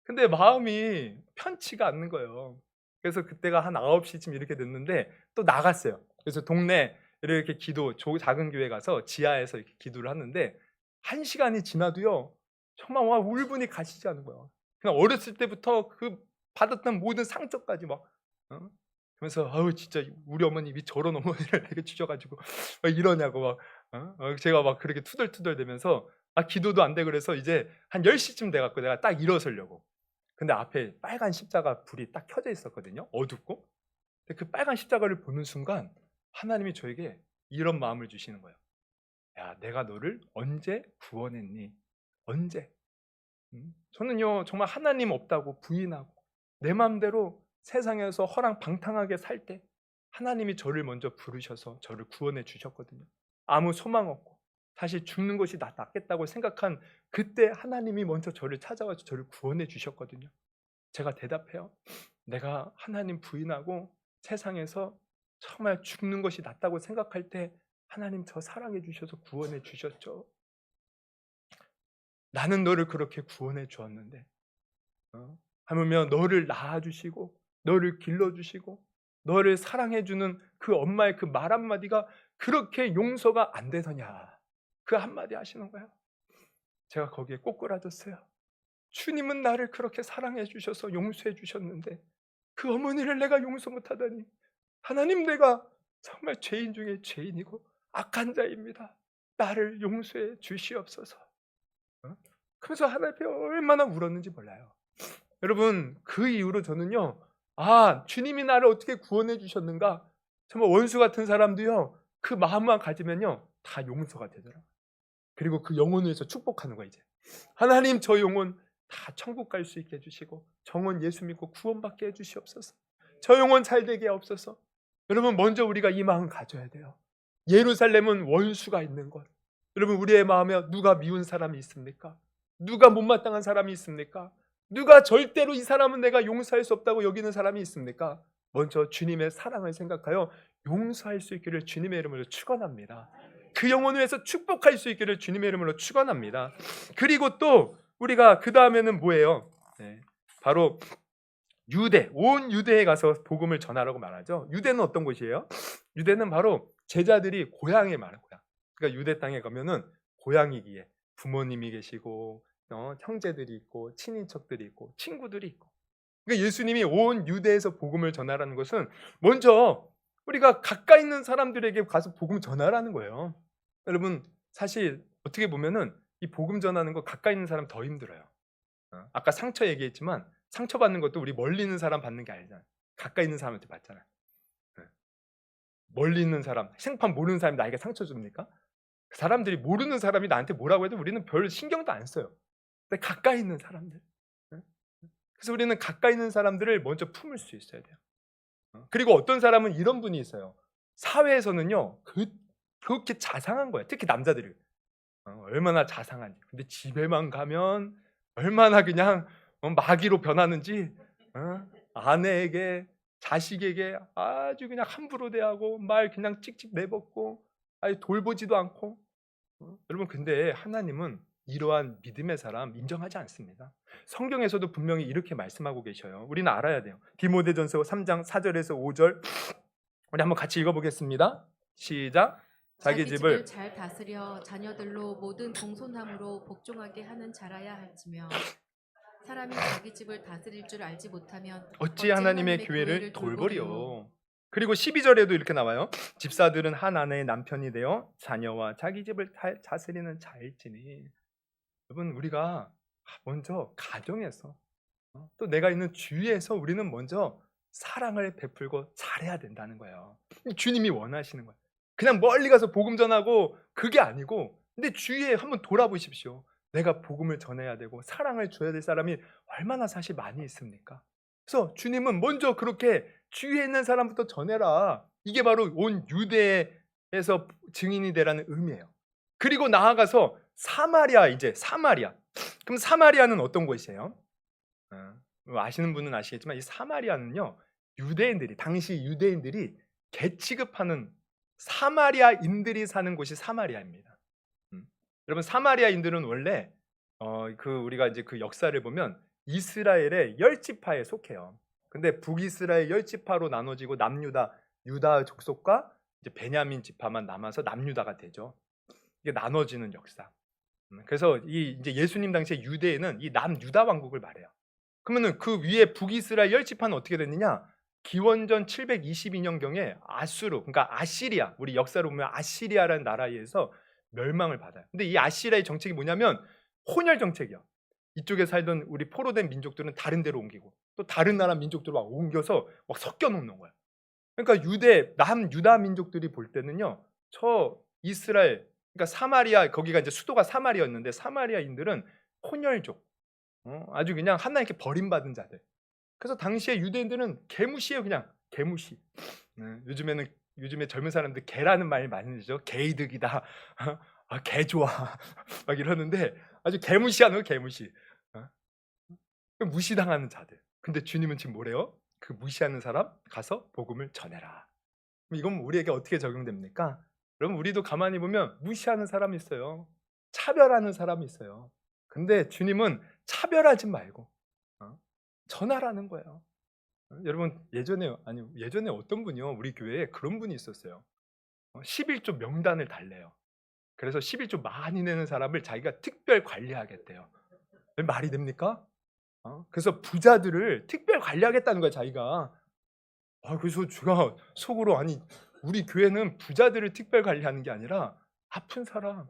근데 마음이 편치가 않는 거예요. 그래서 그때가 한 9시쯤 이렇게 됐는데 또 나갔어요. 그래서 동네 이렇게 작은 교회 가서 지하에서 이렇게 기도를 하는데 1시간이 지나도요 정말 와 울분이 가시지 않은 거예요. 그냥 어렸을 때부터 그 받았던 모든 상처까지 막 그러면서 아우 진짜 우리 어머님이 저런 어머니를 이렇게 주셔가지고 막 이러냐고 막 제가 막 그렇게 투덜투덜대면서 기도도 안 돼. 그래서 이제 한 10시쯤 돼갖고 내가 딱 일어서려고. 근데 앞에 빨간 십자가 불이 딱 켜져 있었거든요. 어둡고. 근데 그 빨간 십자가를 보는 순간 하나님이 저에게 이런 마음을 주시는 거예요. 야 내가 너를 언제 구원했니? 언제? 저는요 정말 하나님 없다고 부인하고 내 마음대로 세상에서 허랑방탕하게 살 때 하나님이 저를 먼저 부르셔서 저를 구원해 주셨거든요. 아무 소망 없고 사실 죽는 것이 낫겠다고 생각한 그때 하나님이 먼저 저를 찾아와서 저를 구원해 주셨거든요. 제가 대답해요. 내가 하나님 부인하고 세상에서 정말 죽는 것이 낫다고 생각할 때 하나님 저 사랑해 주셔서 구원해 주셨죠. 나는 너를 그렇게 구원해 주었는데 하물며 너를 낳아주시고 너를 길러주시고 너를 사랑해주는 그 엄마의 그 말 한마디가 그렇게 용서가 안 되더냐. 그 한마디 하시는 거예요. 제가 거기에 꼬꾸라졌어요. 주님은 나를 그렇게 사랑해 주셔서 용서해 주셨는데 그 어머니를 내가 용서 못하다니. 하나님, 내가 정말 죄인 중에 죄인이고 악한 자입니다. 나를 용서해 주시옵소서. 어? 그래서 하나님 앞에 얼마나 울었는지 몰라요. 여러분, 그 이후로 저는요, 주님이 나를 어떻게 구원해 주셨는가. 정말 원수 같은 사람도요, 그 마음만 가지면요 다 용서가 되더라고요. 그리고 그 영혼을 위해서 축복하는 거예요. 이제 하나님, 저 영혼 다 천국 갈 수 있게 해주시고 정원 예수 믿고 구원받게 해주시옵소서. 저 영혼 잘 되게 하옵소서. 여러분, 먼저 우리가 이 마음 가져야 돼요. 예루살렘은 원수가 있는 곳. 여러분, 우리의 마음에 누가 미운 사람이 있습니까? 누가 못마땅한 사람이 있습니까? 누가 절대로 이 사람은 내가 용서할 수 없다고 여기는 사람이 있습니까? 먼저 주님의 사랑을 생각하여 용서할 수 있기를 주님의 이름으로 축원합니다. 그 영혼을 위해서 축복할 수 있기를 주님의 이름으로 축원합니다. 그리고 또 우리가 그 다음에는 뭐예요? 바로 유대, 온 유대에 가서 복음을 전하라고 말하죠. 유대는 어떤 곳이에요? 유대는 바로 제자들이 고향에 말해요. 고향. 그러니까 유대 땅에 가면은 고향이기에 부모님이 계시고 형제들이 있고 친인척들이 있고 친구들이 있고. 그러니까 예수님이 온 유대에서 복음을 전하라는 것은 먼저 우리가 가까이 있는 사람들에게 가서 복음 전하라는 거예요. 여러분, 사실 어떻게 보면은 이 복음 전하는 거 가까이 있는 사람 더 힘들어요. 아까 상처 얘기했지만 상처받는 것도 우리 멀리 있는 사람 받는 게 아니잖아요. 가까이 있는 사람한테 받잖아요. 멀리 있는 사람, 생판 모르는 사람이 나에게 상처 줍니까? 그 사람들이, 모르는 사람이 나한테 뭐라고 해도 우리는 별 신경도 안 써요. 근데 가까이 있는 사람들, 그래서 우리는 가까이 있는 사람들을 먼저 품을 수 있어야 돼요. 그리고 어떤 사람은 이런 분이 있어요. 사회에서는요 그렇게 자상한 거예요. 특히 남자들이 얼마나 자상한지. 근데 집에만 가면 얼마나 그냥 마귀로 변하는지, 아내에게 자식에게 아주 그냥 함부로 대하고 말 그냥 찍찍 내뱉고 돌보지도 않고. 여러분, 근데 하나님은 이러한 믿음의 사람 인정하지 않습니다. 성경에서도 분명히 이렇게 말씀하고 계셔요. 우리는 알아야 돼요. 디모데전서 3장 4절에서 5절 우리 한번 같이 읽어보겠습니다. 시작. 자기 집을 잘 다스려 자녀들로 모든 공손함으로 복종하게 하는 자라야 할지며 사람이 자기 집을 다스릴 줄 알지 못하면 어찌 하나님의 교회를 돌보리요. 그리고 12절에도 이렇게 나와요. 집사들은 한 아내의 남편이 되어 자녀와 자기 집을 다스리는 자일지니. 여러분, 우리가 먼저 가정에서 또 내가 있는 주위에서 우리는 먼저 사랑을 베풀고 잘해야 된다는 거예요. 주님이 원하시는 거예요. 그냥 멀리 가서 복음 전하고 그게 아니고, 근데 주위에 한번 돌아보십시오. 내가 복음을 전해야 되고 사랑을 줘야 될 사람이 얼마나 사실 많이 있습니까? 그래서 주님은 먼저 그렇게 주위에 있는 사람부터 전해라. 이게 바로 온 유대에서 증인이 되라는 의미예요. 그리고 나아가서 사마리아, 이제 사마리아. 그럼 사마리아는 어떤 곳이에요? 아시는 분은 아시겠지만 이 사마리아는요, 유대인들이, 당시 유대인들이 개 취급하는 사마리아인들이 사는 곳이 사마리아입니다. 여러분, 사마리아인들은 원래 우리가 이제 그 역사를 보면 이스라엘의 10지파에 속해요. 근데 북이스라엘 10지파로 나눠지고 남유다, 유다 족속과 이제 베냐민 지파만 남아서 남유다가 되죠. 이게 나눠지는 역사. 그래서 이제 예수님 당시에 유대에는 이 남유다 왕국을 말해요. 그러면은 그 위에 북이스라엘 10지파는 어떻게 됐느냐? 기원전 722년경에 아수르, 그러니까 아시리아, 우리 역사로 보면 아시리아라는 나라에 의해서 멸망을 받아요. 근데 이 아시리아의 정책이 뭐냐면 혼혈 정책이야. 이쪽에 살던 우리 포로된 민족들은 다른 데로 옮기고 또 다른 나라 민족들로 막 옮겨서 막 섞여 놓는 거야. 그러니까 남유다 민족들이 볼 때는요, 저 이스라엘, 그러니까 사마리아, 거기가 이제 수도가 사마리아였는데 사마리아인들은 혼혈족, 아주 그냥 하나님께 버림받은 자들. 그래서 당시에 유대인들은 개무시해요. 그냥 개무시. 요즘에 젊은 사람들 개라는 말 많이 쓰죠. 개이득이다. 개 좋아. 막 이러는데 아주 개무시하는 거, 개무시. 무시당하는 자들. 근데 주님은 지금 뭐래요? 그 무시하는 사람 가서 복음을 전해라. 이건 우리에게 어떻게 적용됩니까? 여러분, 우리도 가만히 보면 무시하는 사람이 있어요. 차별하는 사람이 있어요. 근데 주님은 차별하지 말고 전하라는 거예요. 여러분, 예전에 어떤 분이요, 우리 교회에 그런 분이 있었어요. 11조 명단을 달래요. 그래서 11조 많이 내는 사람을 자기가 특별 관리하겠대요. 말이 됩니까? 그래서 부자들을 특별 관리하겠다는 거야, 자기가. 그래서 제가 속으로, 아니, 우리 교회는 부자들을 특별 관리하는 게 아니라 아픈 사람,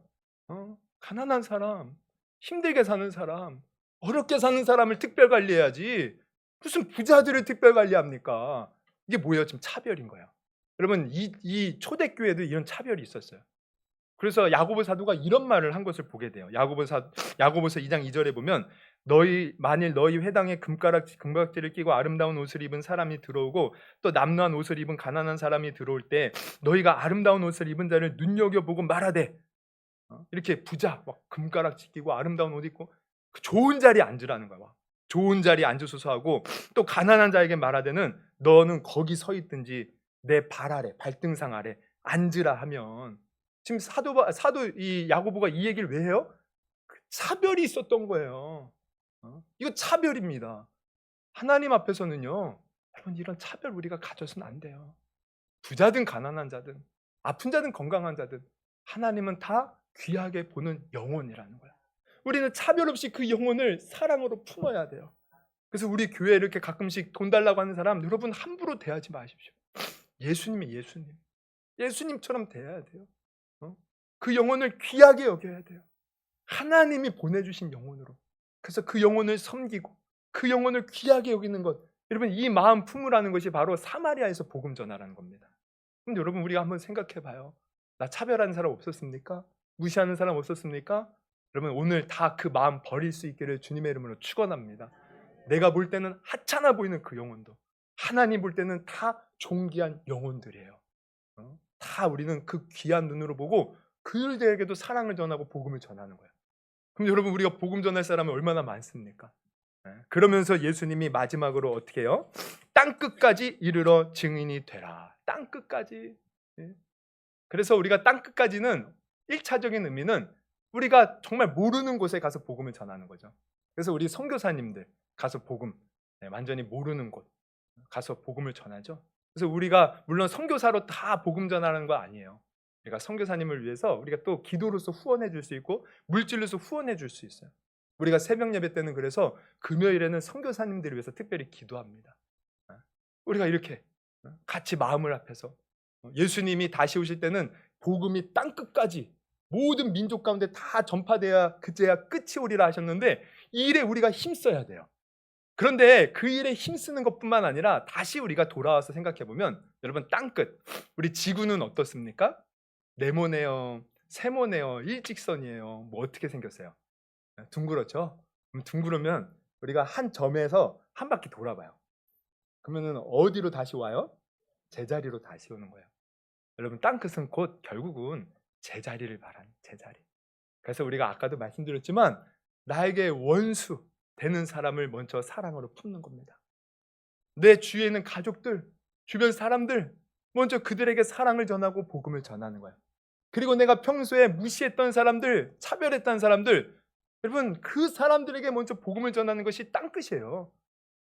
가난한 사람, 힘들게 사는 사람, 어렵게 사는 사람을 특별 관리해야지 무슨 부자들을 특별 관리합니까? 이게 뭐예요? 지금 차별인 거예요. 여러분, 이 초대교회도 이런 차별이 있었어요. 그래서 야고보 사도가 이런 말을 한 것을 보게 돼요. 야고보서 2장 2절에 보면, 만일 너희 회당에 금박지를 끼고 아름다운 옷을 입은 사람이 들어오고 또 남루한 옷을 입은 가난한 사람이 들어올 때 너희가 아름다운 옷을 입은 자를 눈여겨보고 말하되, 이렇게 부자 막 금가락지 끼고 아름다운 옷 입고 그 좋은 자리에 앉으라는 거야. 좋은 자리에 앉으소서 하고, 또 가난한 자에게 말하되는 너는 거기 서 있든지 내 발 아래, 발등상 아래 앉으라 하면, 지금 사도 이 야고보가 이 얘기를 왜 해요? 차별이 있었던 거예요. 이거 차별입니다. 하나님 앞에서는요, 여러분, 이런 차별 우리가 가져서는 안 돼요. 부자든 가난한 자든 아픈 자든 건강한 자든 하나님은 다 귀하게 보는 영혼이라는 거야. 우리는 차별 없이 그 영혼을 사랑으로 품어야 돼요. 그래서 우리 교회에 이렇게 가끔씩 돈 달라고 하는 사람, 여러분 함부로 대하지 마십시오. 예수님이 예수님처럼 대해야 돼요. 그 영혼을 귀하게 여겨야 돼요. 하나님이 보내주신 영혼으로. 그래서 그 영혼을 섬기고 그 영혼을 귀하게 여기는 것, 여러분, 이 마음 품으라는 것이 바로 사마리아에서 복음 전하라는 겁니다. 근데 여러분, 우리가 한번 생각해 봐요. 나 차별하는 사람 없었습니까? 무시하는 사람 없었습니까? 여러분, 오늘 다 그 마음 버릴 수 있기를 주님의 이름으로 축원합니다. 내가 볼 때는 하찮아 보이는 그 영혼도 하나님 볼 때는 다 존귀한 영혼들이에요. 다 우리는 그 귀한 눈으로 보고 그들에게도 사랑을 전하고 복음을 전하는 거예요. 그럼 여러분, 우리가 복음 전할 사람이 얼마나 많습니까? 그러면서 예수님이 마지막으로 어떻게 해요? 땅끝까지 이르러 증인이 되라. 땅끝까지. 그래서 우리가 땅끝까지는 1차적인 의미는 우리가 정말 모르는 곳에 가서 복음을 전하는 거죠. 그래서 우리 선교사님들 가서 복음, 완전히 모르는 곳 가서 복음을 전하죠. 그래서 우리가 물론 선교사로 다 복음 전하는 거 아니에요. 우리가 선교사님을 위해서 우리가 또 기도로서 후원해 줄 수 있고 물질로서 후원해 줄 수 있어요. 우리가 새벽 예배 때는 그래서 금요일에는 선교사님들을 위해서 특별히 기도합니다. 우리가 이렇게 같이 마음을 합해서, 예수님이 다시 오실 때는 복음이 땅끝까지 모든 민족 가운데 다 전파돼야 그제야 끝이 오리라 하셨는데, 이 일에 우리가 힘써야 돼요. 그런데 그 일에 힘쓰는 것뿐만 아니라 다시 우리가 돌아와서 생각해 보면, 여러분, 땅끝, 우리 지구는 어떻습니까? 네모네요, 세모네요, 일직선이에요. 뭐 어떻게 생겼어요? 둥그렇죠? 둥그러면 우리가 한 점에서 한 바퀴 돌아봐요. 그러면은 어디로 다시 와요? 제자리로 다시 오는 거예요. 여러분, 땅끝은 곧 결국은 제자리를 말하는, 제자리. 그래서 우리가 아까도 말씀드렸지만 나에게 원수 되는 사람을 먼저 사랑으로 품는 겁니다. 내 주위에 있는 가족들, 주변 사람들, 먼저 그들에게 사랑을 전하고 복음을 전하는 거예요. 그리고 내가 평소에 무시했던 사람들, 차별했던 사람들, 여러분, 그 사람들에게 먼저 복음을 전하는 것이 땅끝이에요.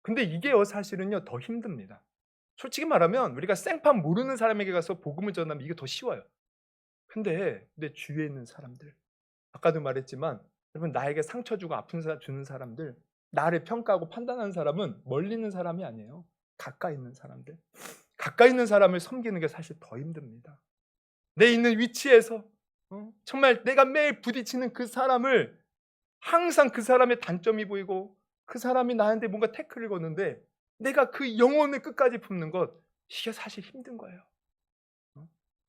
근데 이게요, 사실은요, 더 힘듭니다. 솔직히 말하면 우리가 생판 모르는 사람에게 가서 복음을 전하면 이게 더 쉬워요. 근데 내 주위에 있는 사람들, 아까도 말했지만 여러분, 나에게 상처 주고 아픈 주는 사람들, 나를 평가하고 판단하는 사람은 멀리 있는 사람이 아니에요. 가까이 있는 사람들. 가까이 있는 사람을 섬기는 게 사실 더 힘듭니다. 내 있는 위치에서 정말 내가 매일 부딪히는 그 사람을, 항상 그 사람의 단점이 보이고 그 사람이 나한테 뭔가 태클을 거는데 내가 그 영혼을 끝까지 품는 것, 이게 사실 힘든 거예요.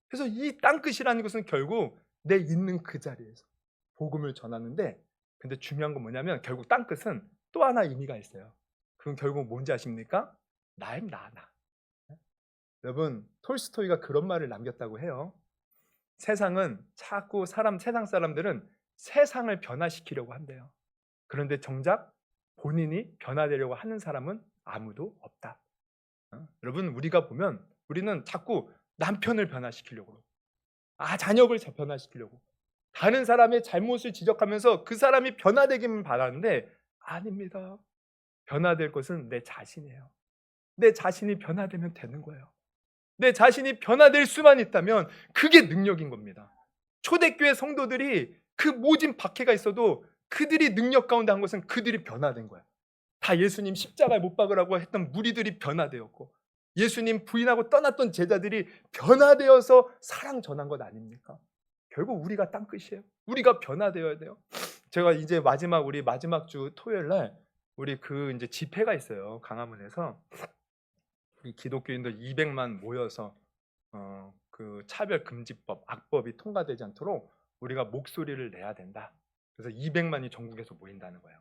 그래서 이 땅끝이라는 것은 결국 내 있는 그 자리에서 복음을 전하는데, 근데 중요한 건 뭐냐면 결국 땅끝은 또 하나 의미가 있어요. 그건 결국 뭔지 아십니까? 나임 나. 여러분, 톨스토이가 그런 말을 남겼다고 해요. 세상은 자꾸 세상 사람들은 세상을 변화시키려고 한대요. 그런데 정작 본인이 변화되려고 하는 사람은 아무도 없다. 여러분, 우리가 보면 우리는 자꾸 남편을 변화시키려고, 자녀를 변화시키려고, 다른 사람의 잘못을 지적하면서 그 사람이 변화되기만 바라는데, 아닙니다. 변화될 것은 내 자신이에요. 내 자신이 변화되면 되는 거예요. 내 자신이 변화될 수만 있다면 그게 능력인 겁니다. 초대교회 성도들이 그 모진 박해가 있어도 그들이 능력 가운데 한 것은 그들이 변화된 거야. 다 예수님 십자가에 못 박으라고 했던 무리들이 변화되었고, 예수님 부인하고 떠났던 제자들이 변화되어서 사랑 전한 것 아닙니까? 결국 우리가 땅끝이에요. 우리가 변화되어야 돼요. 제가 이제 우리 마지막 주 토요일 날 우리 이제 집회가 있어요. 강화문에서 우리 기독교인들 200만 모여서 그 차별금지법, 악법이 통과되지 않도록 우리가 목소리를 내야 된다. 그래서 200만이 전국에서 모인다는 거예요.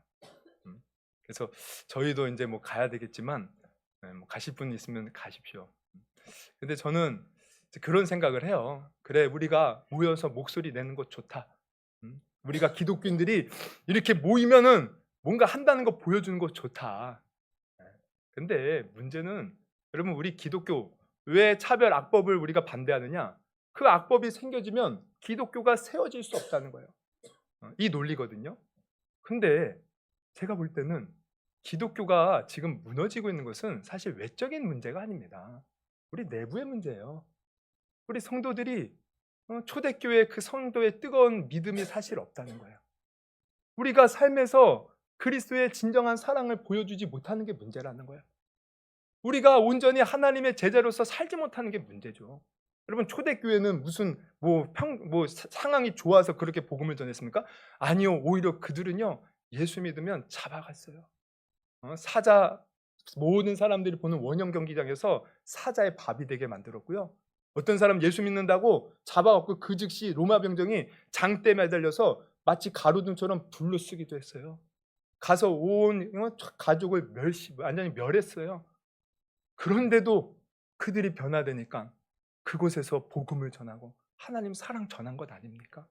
그래서 저희도 이제 뭐 가야 되겠지만 뭐 가실 분 있으면 가십시오. 근데 저는 그런 생각을 해요. 그래, 우리가 모여서 목소리 내는 것 좋다. 우리가 기독교인들이 이렇게 모이면은 뭔가 한다는 거 보여주는 거 좋다. 근데 문제는, 여러분, 우리 기독교 왜 차별 악법을 우리가 반대하느냐? 그 악법이 생겨지면 기독교가 세워질 수 없다는 거예요. 이 논리거든요. 근데 제가 볼 때는 기독교가 지금 무너지고 있는 것은 사실 외적인 문제가 아닙니다. 우리 내부의 문제예요. 우리 성도들이 초대교회 그 성도의 뜨거운 믿음이 사실 없다는 거예요. 우리가 삶에서 그리스도의 진정한 사랑을 보여주지 못하는 게 문제라는 거예요. 우리가 온전히 하나님의 제자로서 살지 못하는 게 문제죠. 여러분, 초대교회는 무슨 상황이 좋아서 그렇게 복음을 전했습니까? 아니요, 오히려 그들은요, 예수 믿으면 잡아갔어요. 사자, 모든 사람들이 보는 원형 경기장에서 사자의 밥이 되게 만들었고요. 어떤 사람 예수 믿는다고 잡아갖고 그 즉시 로마 병정이 장대에 매달려서 마치 가로등처럼 불로 쓰기도 했어요. 가서 온 가족을 완전히 멸했어요. 그런데도 그들이 변화되니까 그곳에서 복음을 전하고 하나님 사랑 전한 것 아닙니까?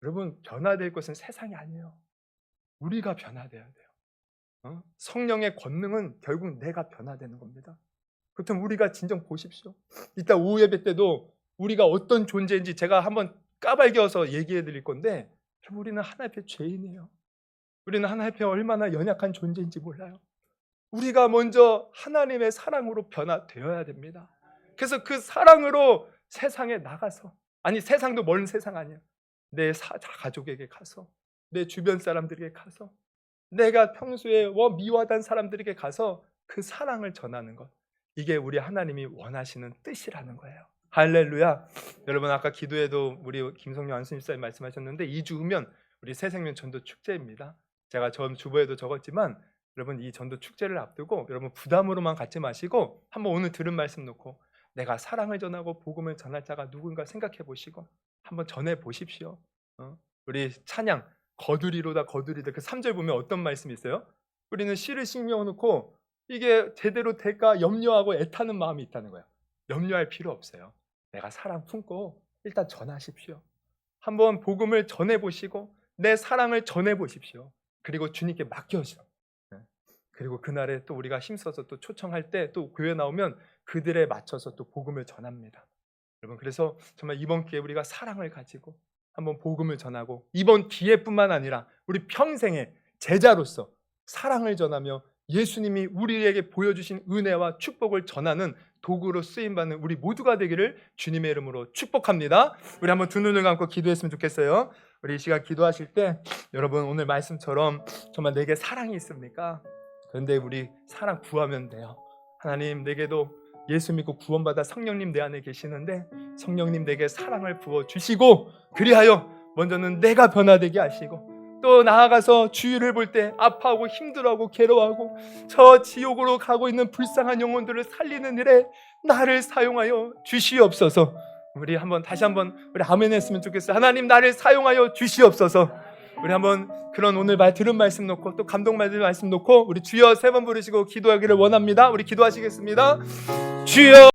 여러분, 변화될 것은 세상이 아니에요. 우리가 변화돼야 돼요. 성령의 권능은 결국 내가 변화되는 겁니다. 그렇다면 우리가 진정 보십시오. 이따 오후 예배 때도 우리가 어떤 존재인지 제가 한번 까발겨서 얘기해 드릴 건데, 우리는 하나님 앞에 죄인이에요. 우리는 하나님 앞에 얼마나 연약한 존재인지 몰라요. 우리가 먼저 하나님의 사랑으로 변화되어야 됩니다. 그래서 그 사랑으로 세상에 나가서, 아니 세상도 먼 세상 아니야, 내 가족에게 가서, 내 주변 사람들에게 가서, 내가 평소에 미워하던 사람들에게 가서 그 사랑을 전하는 것, 이게 우리 하나님이 원하시는 뜻이라는 거예요. 할렐루야. 여러분, 아까 기도에도 우리 김성령 안수님사님 말씀하셨는데 2주 후면 우리 새생명 전도 축제입니다. 제가 전 주보에도 적었지만 여러분, 이 전도 축제를 앞두고 여러분 부담으로만 갖지 마시고 한번 오늘 들은 말씀 놓고 내가 사랑을 전하고 복음을 전할 자가 누군가 생각해 보시고 한번 전해 보십시오. 우리 찬양 거두리로다 거두리다 그 3절 보면 어떤 말씀이 있어요? 우리는 씨를 심겨놓고 이게 제대로 될까 염려하고 애타는 마음이 있다는 거예요. 염려할 필요 없어요. 내가 사랑 품고 일단 전하십시오. 한번 복음을 전해보시고 내 사랑을 전해보십시오. 그리고 주님께 맡겨줘. 그리고 그날에 또 우리가 힘써서 또 초청할 때 또 교회 나오면 그들에 맞춰서 또 복음을 전합니다. 여러분, 그래서 정말 이번 기회에 우리가 사랑을 가지고 한번 복음을 전하고 이번 기회뿐만 아니라 우리 평생의 제자로서 사랑을 전하며 예수님이 우리에게 보여주신 은혜와 축복을 전하는 도구로 쓰임받는 우리 모두가 되기를 주님의 이름으로 축복합니다. 우리 한번 두 눈을 감고 기도했으면 좋겠어요. 우리 이 시간 기도하실 때 여러분, 오늘 말씀처럼 정말 내게 사랑이 있습니까? 그런데 우리 사랑 구하면 돼요. 하나님, 내게도 예수 믿고 구원받아 성령님 내 안에 계시는데 성령님 내게 사랑을 부어주시고 그리하여 먼저는 내가 변화되게 하시고 또 나아가서 주위를 볼 때 아파하고 힘들어하고 괴로워하고 저 지옥으로 가고 있는 불쌍한 영혼들을 살리는 일에 나를 사용하여 주시옵소서. 우리 다시 한번 우리 아멘 했으면 좋겠어요. 하나님, 나를 사용하여 주시옵소서. 우리 한번 그런 오늘 들은 말씀 놓고 또 감동받은 말씀 놓고 우리 주여 3번 부르시고 기도하기를 원합니다. 우리 기도하시겠습니다. 주여.